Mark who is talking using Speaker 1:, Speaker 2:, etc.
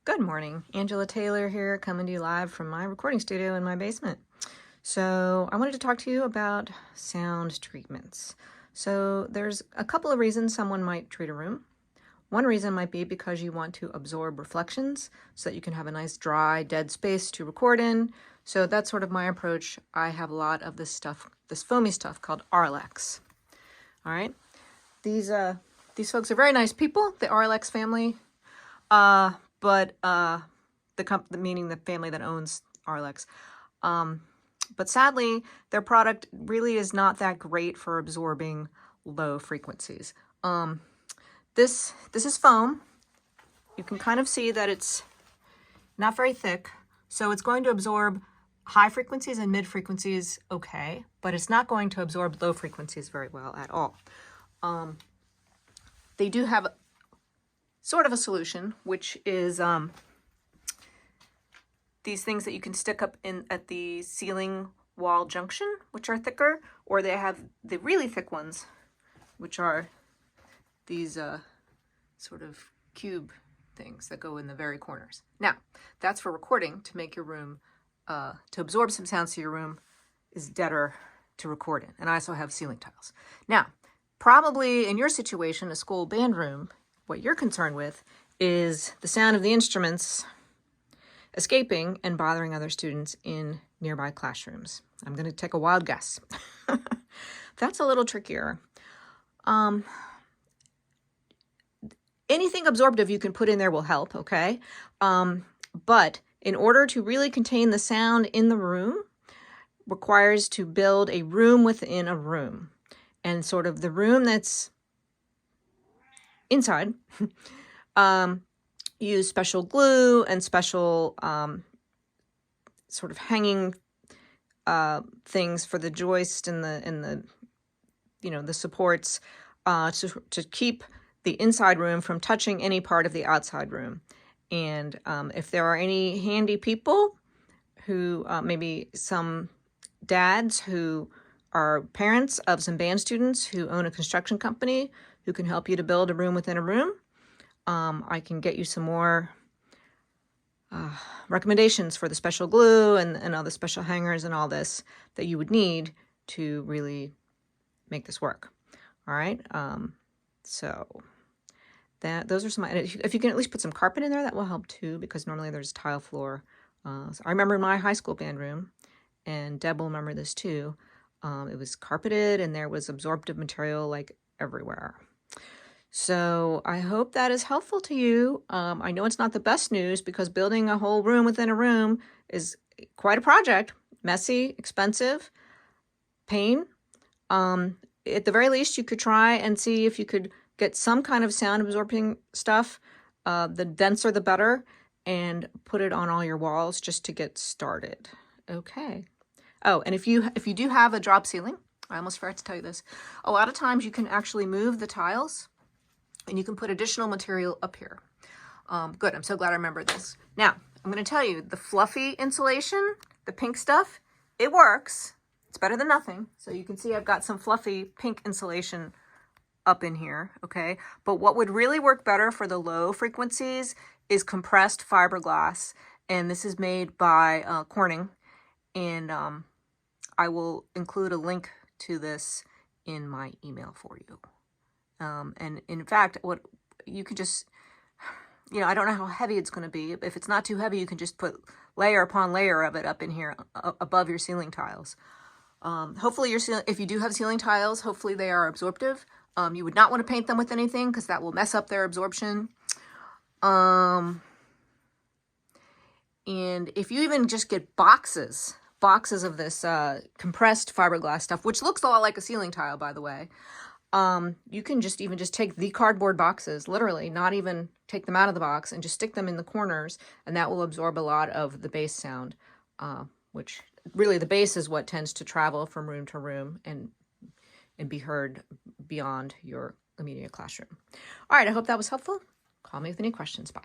Speaker 1: Good morning, Angela Taylor here, coming to you live from my recording studio in my basement. So I wanted to talk to you about sound treatments. So there's a couple of reasons someone might treat a room. One reason might be because you want to absorb reflections so that you can have a nice dry, dead space to record in. So that's sort of my approach. I have a lot of this stuff, this foamy stuff called RLX. All right. These folks are very nice people, the RLX family. Meaning the family that owns RLX. But sadly, their product really is not that great for absorbing low frequencies. This is foam. You can kind of see that it's not very thick, so it's going to absorb high frequencies and mid frequencies okay, but it's not going to absorb low frequencies very well at all. They do have sort of a solution, which is these things that you can stick up in at the ceiling wall junction, which are thicker, or they have the really thick ones, which are these sort of cube things that go in the very corners. Now, that's for recording, to make your room, to absorb some sound so your room is deader to record in. And I also have ceiling tiles. Now, probably in your situation, a school band room, what you're concerned with is the sound of the instruments escaping and bothering other students in nearby classrooms. I'm going to take a wild guess. That's a little trickier. Anything absorptive you can put in there will help, okay? But in order to really contain the sound in the room, requires to build a room within a room. And sort of the room that's inside, use special glue and special sort of hanging things for the joist and the the supports to keep the inside room from touching any part of the outside room. And if there are any handy people who maybe some dads who are parents of some band students who own a construction company who can help you to build a room within a room, I can get you some more recommendations for the special glue and all the special hangers and all this that you would need to really make this work. All right. So those are some, if you can at least put some carpet in there, that will help too, because normally there's tile floor. So I remember in my high school band room, and Deb will remember this too, it was carpeted and there was absorptive material like everywhere. So I hope that is helpful to you. I know it's not the best news because building a whole room within a room is quite a project. Messy, expensive, pain. At the very least, you could try and see if you could get some kind of sound absorbing stuff. The denser, the better, and put it on all your walls just to get started. Okay. Oh, and if you do have a drop ceiling, I almost forgot to tell you this. A lot of times you can actually move the tiles and you can put additional material up here. Good, I'm so glad I remembered this. Now, I'm going to tell you, the fluffy insulation, the pink stuff, it works. It's better than nothing. So you can see I've got some fluffy pink insulation up in here, okay? But what would really work better for the low frequencies is compressed fiberglass. And this is made by Corning. And I will include a link to this in my email for you. And in fact, what you could just, I don't know how heavy it's going to be. If it's not too heavy, you can just put layer upon layer of it up in here above your ceiling tiles. Hopefully if you do have ceiling tiles, hopefully they are absorptive. You would not want to paint them with anything because that will mess up their absorption. And if you even just get boxes of this compressed fiberglass stuff, which looks a lot like a ceiling tile, by the way, you can just take the cardboard boxes, literally, not even take them out of the box, and just stick them in the corners, and that will absorb a lot of the bass sound, which really the bass is what tends to travel from room to room and be heard beyond your immediate classroom. All right, I hope that was helpful. Call me with any questions. Bye.